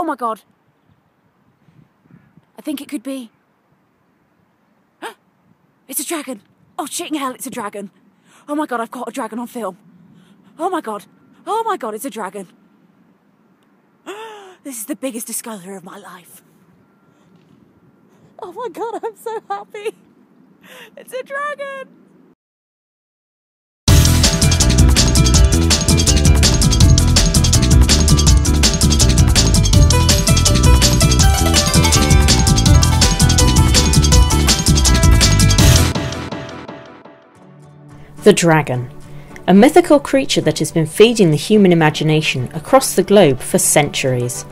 Oh my god. I think it could be... It's a dragon. Oh, shitting hell, it's a dragon. Oh my god, I've caught a dragon on film. Oh my god. Oh my god, it's a dragon. This is the biggest discovery of my life. Oh my god, I'm so happy. It's a dragon. The dragon, a mythical creature that has been feeding the human imagination across the globe for centuries.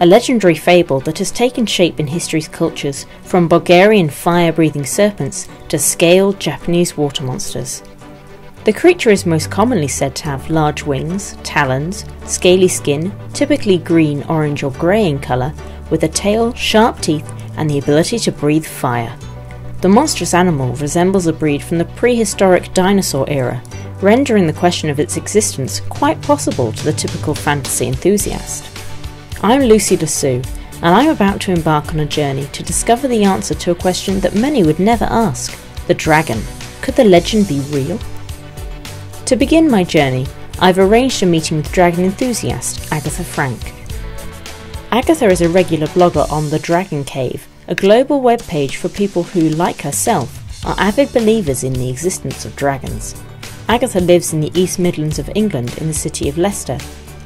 A legendary fable that has taken shape in history's cultures, from Bulgarian fire-breathing serpents to scaled Japanese water monsters. The creature is most commonly said to have large wings, talons, scaly skin, typically green, orange or grey in colour, with a tail, sharp teeth and the ability to breathe fire. The monstrous animal resembles a breed from the prehistoric dinosaur era, rendering the question of its existence quite possible to the typical fantasy enthusiast. I'm Lucy Lasso, and I'm about to embark on a journey to discover the answer to a question that many would never ask: the dragon. Could the legend be real? To begin my journey, I've arranged a meeting with dragon enthusiast Agatha Frank. Agatha is a regular blogger on The Dragon Cave, a global webpage for people who, like herself, are avid believers in the existence of dragons. Agatha lives in the East Midlands of England in the city of Leicester.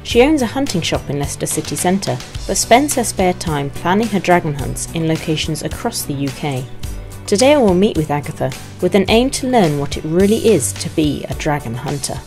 She owns a hunting shop in Leicester city centre, but spends her spare time planning her dragon hunts in locations across the UK. Today I will meet with Agatha with an aim to learn what it really is to be a dragon hunter.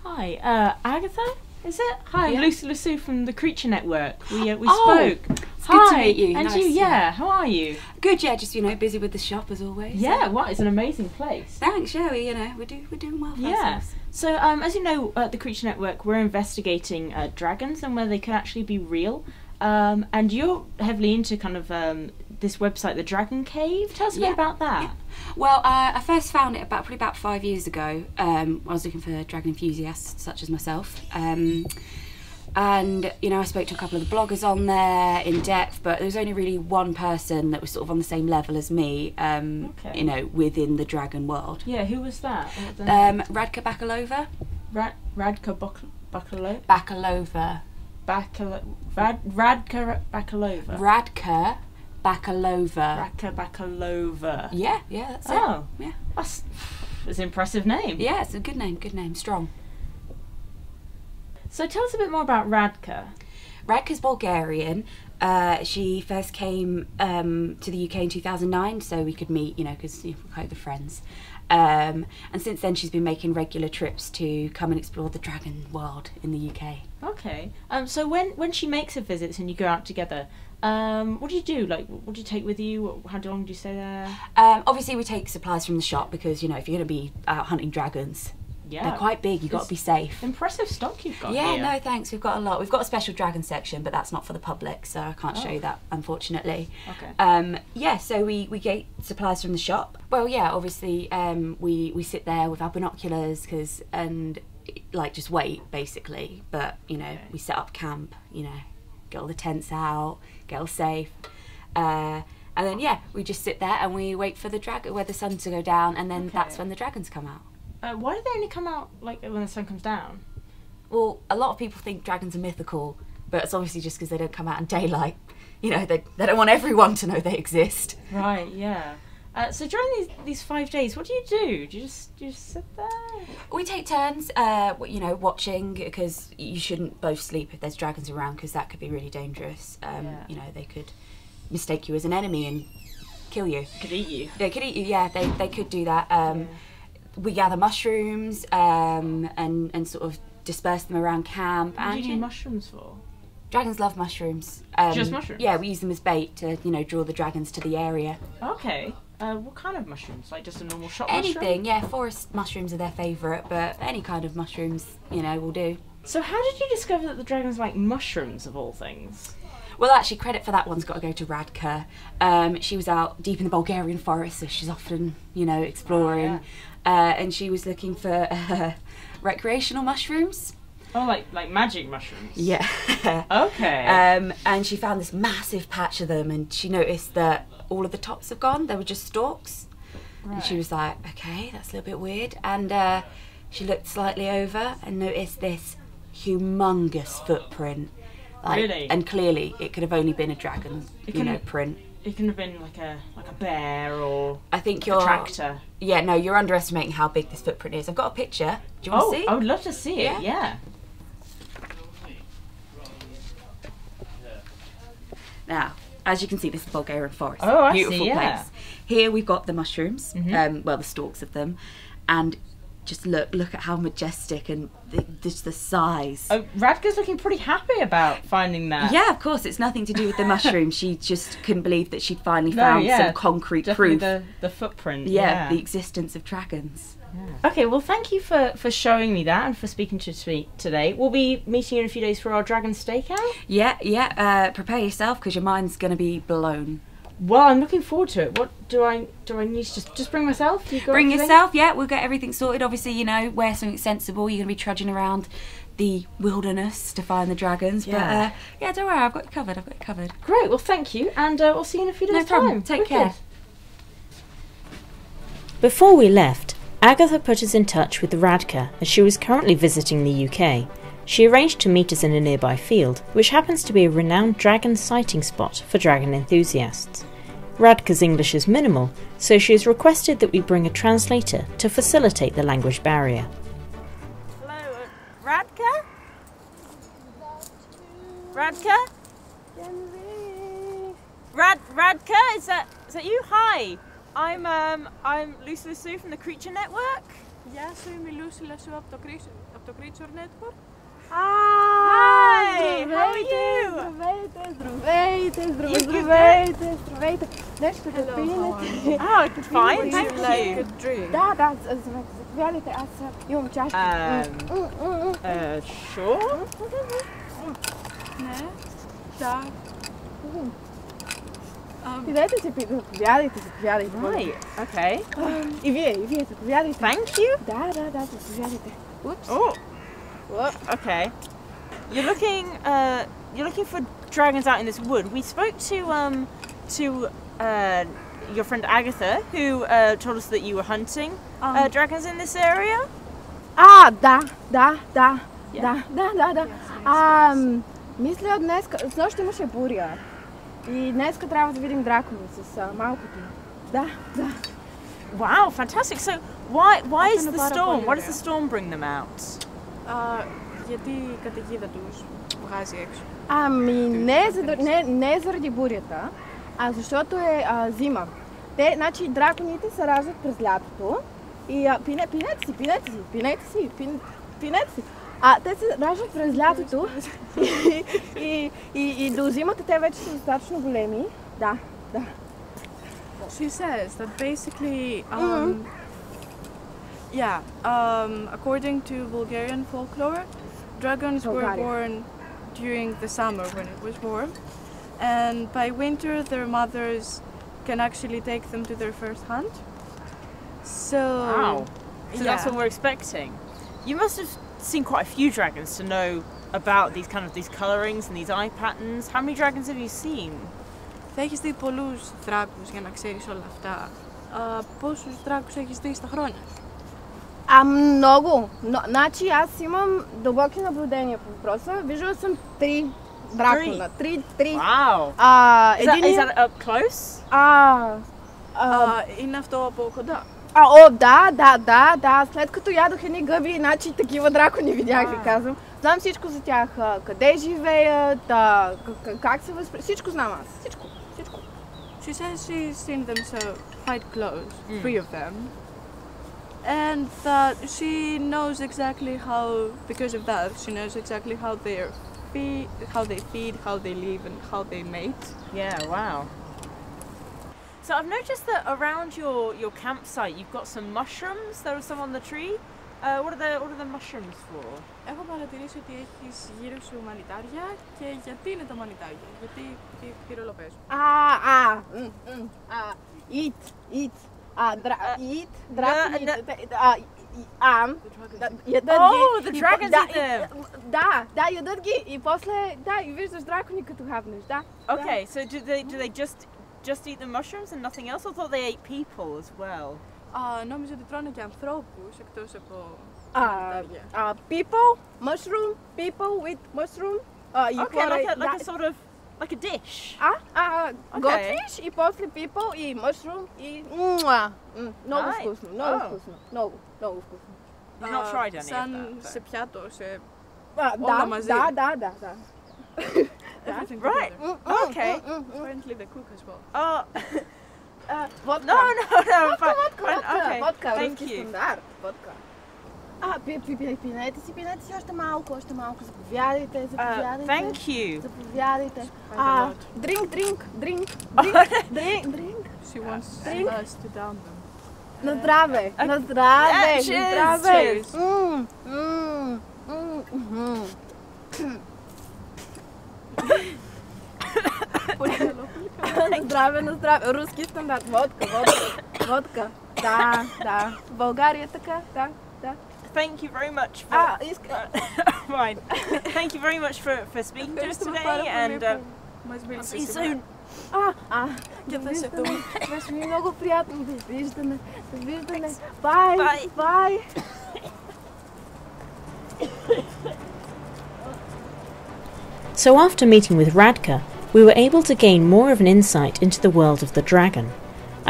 Hi, Agatha? Is it? Hi, Yeah. Lucy Lasso from the Creature Network. We spoke. It's good to meet you. And Nice, you, yeah. how are you? Good, yeah, just, busy with the shop as always. Yeah, what? It's an amazing place. Thanks, yeah, we're doing well for Yeah. ourselves. So, as you know, at the Creature Network, we're investigating dragons and whether they can actually be real. And you're heavily into kind of this website, the Dragon Cave. Tell us a bit about that. Yeah. Well, I first found it probably about 5 years ago. I was looking for dragon enthusiasts such as myself. And, I spoke to a couple of the bloggers on there in depth, but there was only really one person that was sort of on the same level as me, within the dragon world. Yeah, who was that? Radka Bakalova. Radka Bakalova? Bakalova. Radka Bakalova. Radka Bakalova. Radka Bakalova. Yeah, that's it. Oh, yeah. That's an impressive name. Yeah, it's a good name, strong. So tell us a bit more about Radka. Radka's Bulgarian. She first came to the UK in 2009, so we could meet, because we're kind of friends. And since then she's been making regular trips to come and explore the dragon world in the UK. Okay. So when she makes her visits and you go out together, what do you do? Like, what do you take with you? How long do you stay there? Obviously we take supplies from the shop because, if you're going to be out hunting dragons, they're quite big, you've got to be safe. Impressive stock you've got here. Yeah, no thanks, we've got a lot. We've got a special dragon section, but that's not for the public, so I can't show you that, unfortunately. Okay. So we get supplies from the shop. Well, yeah, obviously we sit there with our binoculars and just wait, basically. But, we set up camp, get all the tents out, get all safe. And then, we just sit there and we wait for the sun to go down, and then that's when the dragons come out. Why do they only come out when the sun comes down? Well, a lot of people think dragons are mythical, but it's obviously just because they don't come out in daylight. They don't want everyone to know they exist. Right, yeah. So during these 5 days, what do you do? Do you just sit there? We take turns, watching, because you shouldn't both sleep if there's dragons around, because that could be really dangerous. They could mistake you as an enemy and kill you. Could eat you. They could eat you, yeah, they could do that. We gather mushrooms and sort of disperse them around camp. What do you do mushrooms for? Dragons love mushrooms. Just mushrooms? Yeah, we use them as bait to, draw the dragons to the area. Okay. What kind of mushrooms? Like just a normal shot Anything, mushroom? yeah. Forest mushrooms are their favourite, but any kind of mushrooms, will do. So how did you discover that the dragons like mushrooms, of all things? Well, actually, credit for that one's got to go to Radka. She was out deep in the Bulgarian forest, so she's often, exploring. Oh, yeah. And she was looking for recreational mushrooms. Oh, like magic mushrooms? Yeah. Okay. And she found this massive patch of them, and she noticed that all of the tops have gone. They were just stalks. Right. And she was like, okay, that's a little bit weird. And she looked slightly over and noticed this humongous footprint. Really? And clearly it could have only been a dragon, print. It couldn't have been like a bear or I think a tractor. Yeah, no, you're underestimating how big this footprint is. I've got a picture. Do you want to see? I would love to see it, yeah. Now, as you can see, this is the Bulgarian forest. Oh, I Beautiful see, yeah. place. Here we've got the mushrooms, well, the stalks of them, and just look at how majestic and just the size. Oh, Radka's looking pretty happy about finding that. Yeah, of course, it's nothing to do with the mushroom. She just couldn't believe that she'd finally found some concrete proof. The footprint. Yeah, the existence of dragons. Yeah. Okay, well, thank you for showing me that and for speaking to me today. We'll be meeting in a few days for our dragon stakeout. Yeah. Prepare yourself because your mind's going to be blown. Well, I'm looking forward to it. What do I need to just bring myself? Bring yourself, yeah. We'll get everything sorted. Obviously, wear something sensible. You're going to be trudging around the wilderness to find the dragons. Yeah. But don't worry, I've got you covered. Great. Well, thank you, and we'll see you in a few days' No problem. time. Take care. Before we left, Agatha put us in touch with Radka as she was currently visiting the UK. She arranged to meet us in a nearby field, which happens to be a renowned dragon sighting spot for dragon enthusiasts. Radka's English is minimal, so she has requested that we bring a translator to facilitate the language barrier. Hello, Radka? Radka? Radka, is that you? Hi, I'm Lucy Lasso from the Creature Network. Γεια σου, είμαι Lucy Lasso από το Creature Network. Hi! How are you? Здравейте. Нещо да пинете. Oh, fine, thank you. Да, заповядайте, аз имам чашка. Sure? Не, да. Идете си, заповядайте. Right, okay. И вие, заповядайте. Thank you. Да, заповядайте. Oops. Oh. Well, okay. You're looking for dragons out in this wood. We spoke to your friend Agatha, who told us that you were hunting dragons in this area. Да. Мисля с нощ имаше буря. И днеска трябва да видим дракони с малкото. Да. Wow, fantastic. So why is the storm? Why does the storm bring them out? Γιατί η καταιγίδα τους βγάζει έξω. Не заради бурята, а защото е зима. Значи драконите се раждат през лятото и пинете си. Те се раждат през лятото и до зимата те вече са достатъчно големи. Да. She says that basically, according to Bulgarian folklore, dragons were born during the summer when it was warm, and by winter their mothers can actually take them to their first hunt. So, wow. So that's what we're expecting. You must have seen quite a few dragons to know about these colourings and these eye patterns. How many dragons have you seen? Θα έχεις δει πολλούς δράκους για να ξέρεις όλα αυτά. Πόσους δράκους έχεις δει στα χρόνια? Много. Значи аз имам дълбоки наблюдения по въпроса. Виждала съм 3 дракона. 3. Wow. Is that up close? Είναι αυτό από куда? Да. След като ядох едни гъби, значи такива дракони видях, ви казвам. Знам всичко за тях. Къде живеят, как се възприемат. Всичко знам аз. Всичко. She says she's seen them so quite close, 3 of them. And that she knows exactly how, because of that, she knows exactly how they feed, how they live, and how they mate. Yeah, wow. So I've noticed that around your campsite you've got some mushrooms. There are some on the tree. What are the mushrooms for? Έχω παρατηρήσει ότι έχεις γύρω σου μανιτάρια και γιατί είναι τα μανιτάρια, γιατί τι ρόλο παίζουν? Eat. Драконите. the dragons eat them! Да, ядат ги и после, да, и виждаш дракони като хапнеш, да. Okay, so do they just eat the mushrooms and nothing else? I thought they ate people as well. Νόμιζα ότι τρώνε και ανθρώπους εκτός από... People, mushroom, people with mushroom. Like a sort of, like a dish. Goldfish и после people и mushroom и... Много вкусно, много вкусно, много вкусно. You've not tried any Σαν of that? σε πιάτο, σε... Да. Everything Right, okay. Apparently they cook as well. Oh, Водка. no, fine. Водка, Thank руски you. стандарт, водка. Пинете си още малко, заповядайте. Thank you. Заповядайте. Drink. She wants us to down them. На здраве. Cheers. На здраве. Руски стандарт. Водка. Да. В България така, да. Thank you very much for... Fine. Thank you very much for speaking to us today, and see you soon. Беше ми много приятно. Довиждане. Bye. So after meeting with Radka, we were able to gain more of an insight into the world of the dragon.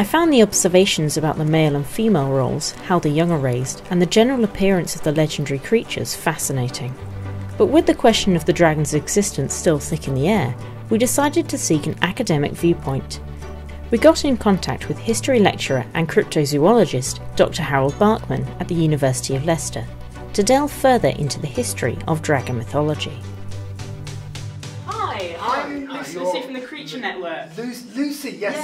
I found the observations about the male and female roles, how the young are raised, and the general appearance of the legendary creatures fascinating. But with the question of the dragon's existence still thick in the air, we decided to seek an academic viewpoint. We got in contact with history lecturer and cryptozoologist Dr. Harold Barkman at the University of Leicester to delve further into the history of dragon mythology. Hi, I'm Lucy from the Creature Network. Lucy, yes.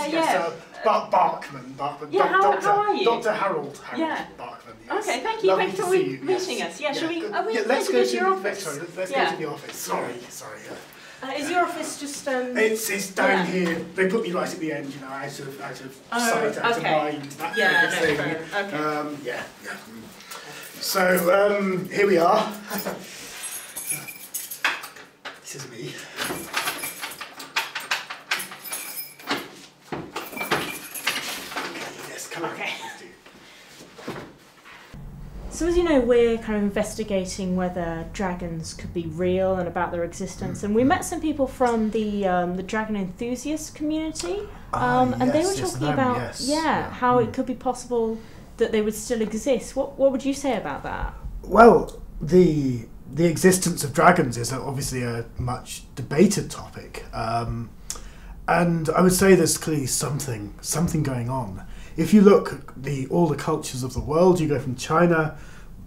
Barkman. Yeah, how are you? Dr. Harold Barkman. Yes. Okay, thank you. Lovely Thanks for meeting us. Yeah, shall we? Let's go to your office. Let's go to the office. Sorry. Is your office just? It's down here. They put me right at the end, out of sight, out of mind. That kind of thing. Okay. So here we are. This is me. Okay. So as you know, we're kind of investigating whether dragons could be real and about their existence, and we met some people from the dragon enthusiast community, and they were talking about how it could be possible that they would still exist. What would you say about that? Well, the existence of dragons is obviously a much debated topic, and I would say there's clearly something going on. If you look at all the cultures of the world, you go from China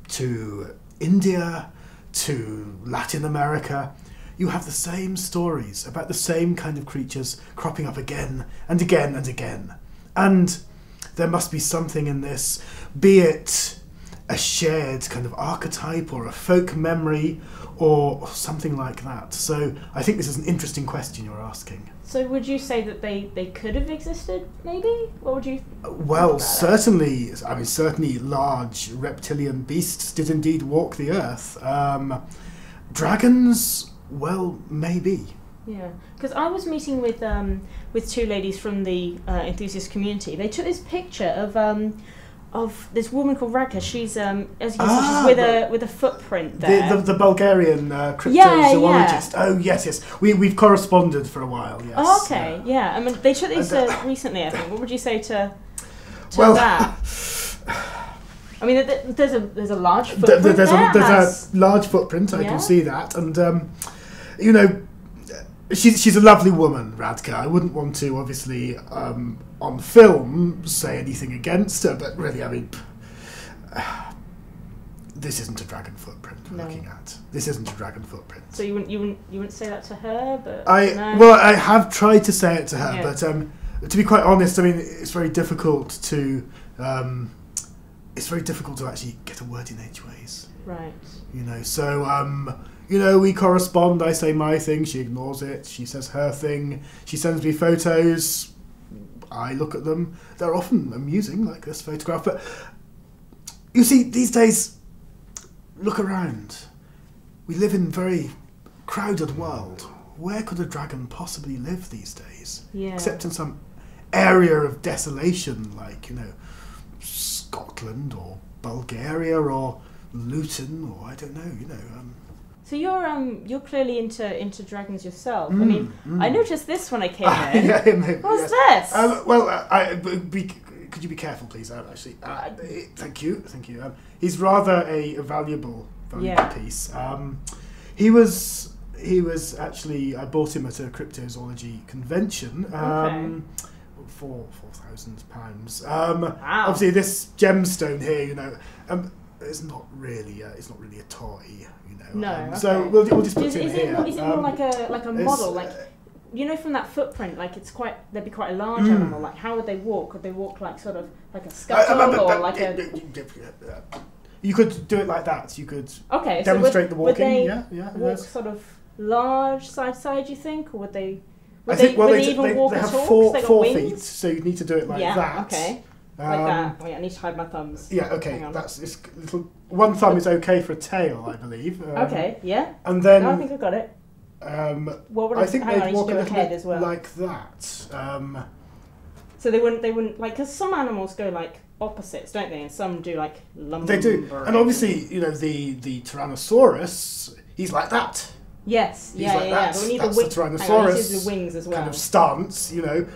to India to Latin America, you have the same stories about the same kind of creatures cropping up again and again and again. And there must be something in this, be it a shared kind of archetype or a folk memory or something like that. So I think this is an interesting question you're asking. So would you say that they could have existed, maybe? What would you Well, certainly large reptilian beasts did indeed walk the earth. Dragons, well, maybe. Yeah, because I was meeting with two ladies from the enthusiast community. They took this picture of this woman called Radka. She's as you can see, she's with a footprint there. The Bulgarian cryptozoologist. Yeah. Oh yes. We've corresponded for a while. Yes. Oh, okay. Yeah. I mean, they took these recently. I think. What would you say to that? I mean, there's a large footprint. There's a large footprint. I can see that, and she's a lovely woman, Radka. I wouldn't want to, obviously, on film, say anything against her, but really, I mean, this isn't a dragon footprint we're looking at. This isn't a dragon footprint. So you wouldn't say that to her, but well, I have tried to say it to her, but to be quite honest, I mean, it's very difficult to actually get a word in edgeways. Right. So. We correspond, I say my thing, she ignores it, she says her thing, she sends me photos, I look at them, they're often amusing, like this photograph, but, You see, these days, look around. We live in a very crowded world. Where could a dragon possibly live these days? Yeah. Except in some area of desolation, like, Scotland or Bulgaria or Luton or I don't know, So you're clearly into dragons yourself. I mean, I noticed this when I came in. Yeah, maybe, What's yes. this? Could you be careful, please? Actually, thank you. He's rather a valuable piece. He was actually, I bought him at a cryptozoology convention for £4,000. Wow. Obviously, this gemstone here, it's not really a toy, No. Okay. So we'll just put it in here. Is it more like a model, like? From that footprint, like they'd be quite a large animal. Like, how would they walk? Could they walk like sort of like a scuttle or like a? You could do it like that. You could demonstrate the walking. Would they walk sort of large side to side? You think, or would they? Would they even walk they at have all? four feet, so you need to do it like that. Yeah. Okay. Like that. Wait, I need to hide my thumbs. Yeah. Okay. It's little. One thumb is okay for a tail, I believe. Okay. Yeah. And then. No, I think I got it. I think they'd walk a little bit as well. like that. So they wouldn't like, because some animals go like opposites, don't they? And some do like lumber. They do, and obviously, the Tyrannosaurus, he's like that. Yes, he's like that. But we need That's the the Tyrannosaurus the wings as well. kind of stance,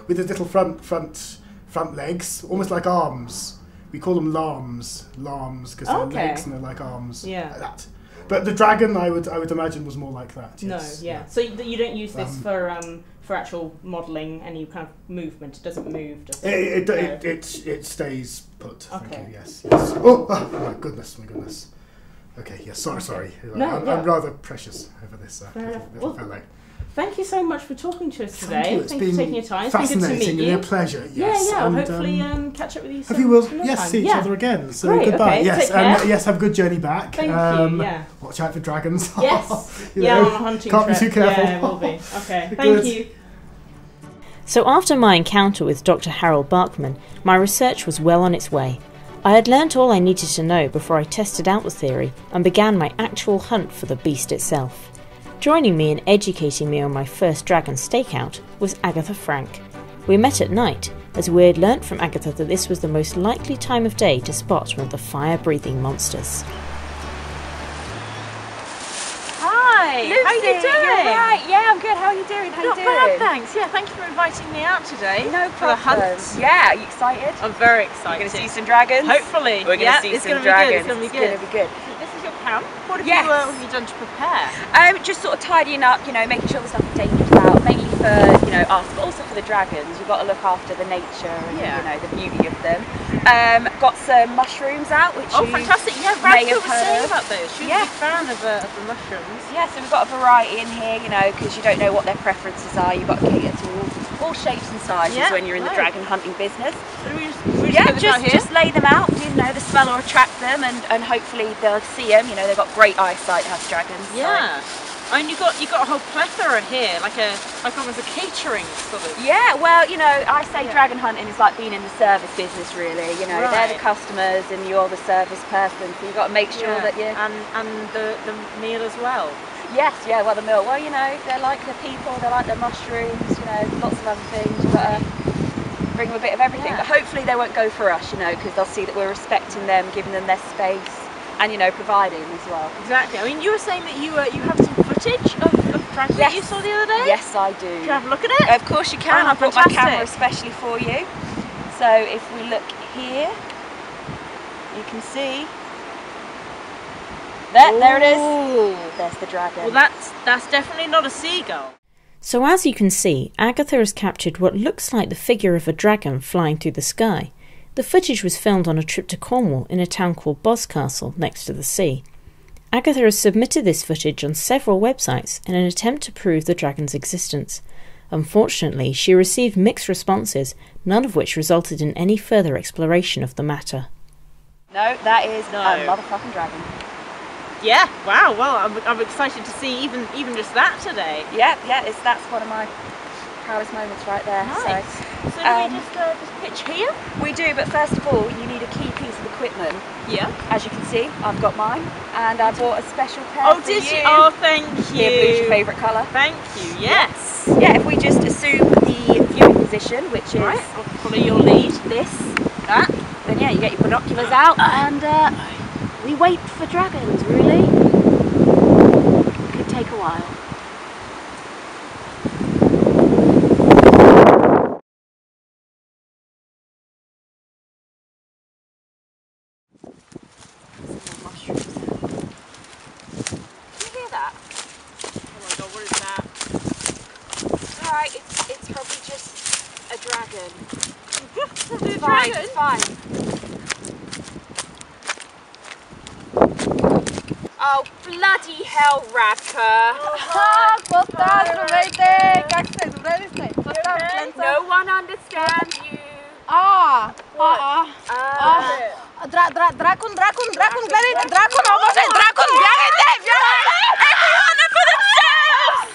with his little front legs, almost like arms. We call them lambs because they're legs and they're like arms. Yeah. Like that. But the dragon, I would imagine, was more like that. Yes. No, yeah. So you don't use this for actual modelling, any kind of movement. It doesn't move. It stays put. Okay. Thank you. Yes. Oh my goodness. Okay. Yes. Sorry. I'm rather precious over this little fellow. Thank you so much for talking to us today. Thank you. It's Thank you for taking your time. It's fascinating been good to meet you. and a pleasure. Yes. Yeah. And, hopefully, catch up with you soon. If you will, see each other again. So great, goodbye. okay. Yes, Take care. yes. Have a good journey back. Thank you. Yeah. Watch out for dragons. Yes. On a hunting can't trip. be too careful. Yeah, will be. Okay. Thank Good. you. So after my encounter with Dr. Harold Barkman, my research was well on its way. I had learnt all I needed to know before I tested out the theory and began my actual hunt for the beast itself. Joining me in educating me on my first dragon stakeout was Agatha Frank. We met at night, as we had learnt from Agatha that this was the most likely time of day to spot one of the fire-breathing monsters. Hi, Lucy, how are you doing? You're right. Yeah, I'm good. How are you doing? Not bad, thanks. Yeah, thank you for inviting me out today. No problem. For the hunt. Yeah, are you excited? I'm very excited. You're going to see some dragons? Hopefully. We're going to see some dragons. It's going to be It's good. going to be good. This is your camp. What have Yes. you done to prepare? Just sort of tidying up, making sure there's nothing dangerous out, mainly for, us, but also for the dragons. We've got to look after the nature and, the beauty of them. Got some mushrooms out, which you fantastic. Yeah, may Radka have was saying heard. about those. She was a big fan of the mushrooms. Yeah, so we've got a variety in here, because you don't know what their preferences are. You've got to cater to all shapes and sizes when you're in the dragon hunting business. Just lay them out. The smell will attract them, and hopefully they'll see them. They've got great eyesight, have dragons. Yeah. And you got a whole plethora here, like almost a catering sort of. Yeah, well, I say dragon hunting is like being in the service business, really. They're the customers and you're the service person, so you've got to make sure that you and the meal as well. Yes, well, the meal. Well, they're like the people, they like the mushrooms, lots of other things. You've got to bring them a bit of everything, but hopefully they won't go for us, because they'll see that we're respecting them, giving them their space, and providing as well. Exactly. I mean, you were saying that you have some footage of dragons that you saw the other day. Yes, I do. Can I have a look at it? Of course you can. I brought my camera especially for you. So if we look here, you can see. There it is. There's the dragon. Well, that's definitely not a seagull. So as you can see, Agatha has captured what looks like the figure of a dragon flying through the sky. The footage was filmed on a trip to Cornwall in a town called Boscastle, next to the sea. Agatha has submitted this footage on several websites in an attempt to prove the dragon's existence. Unfortunately, she received mixed responses, none of which resulted in any further exploration of the matter. No, that is a motherfucking dragon. Yeah, wow, well, I'm excited to see even just that today. Yeah, that's one of my proudest moments right there. Nice. So do we just pitch here? We do, but first of all, you need a key piece of equipment. Yeah. As you can see, I've got mine, and I bought a special pair Oh, for did you. you? Oh, thank you. Here, blue's your favourite colour. Thank you. Yes. Yeah, if we just assume the viewing position, which is Right. I'll follow your lead. that, then yeah, you get your binoculars out, and we wait for dragons. Really, could take a while. Alright, it's probably just a dragon. It's fine. Oh, bloody hell, Radka! Здравейте! Как сте? Добре ли сте? No one understands you. Дракон, гледайте, дракон, о боже, дракон, бягайте! Everyone for themselves!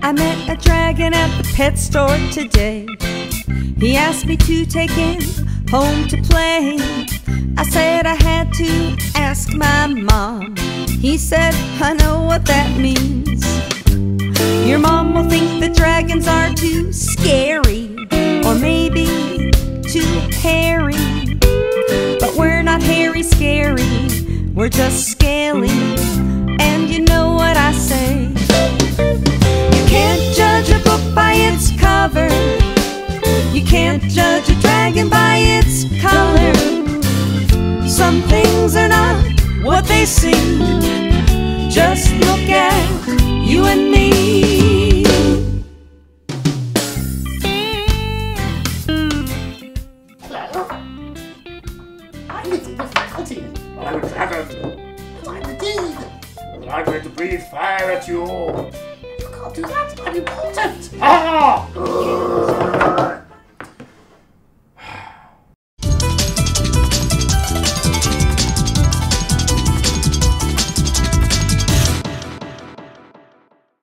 I met a dragon at the pet store today. He asked me to take him home to play. I said I had to ask my mom. He said, I know what that means. Your mom will think the dragons are too scary, or maybe too hairy. But we're not hairy scary, we're just scaly. And you know what I say, you can't judge a book by its cover. You can't judge a dragon by its color. Some things are not what they seem. Just look at you and me. I'm the faculty. I'm a dragon. I'm indeed. I'm going to breathe fire at you. You can't do that. I'm important. Ah!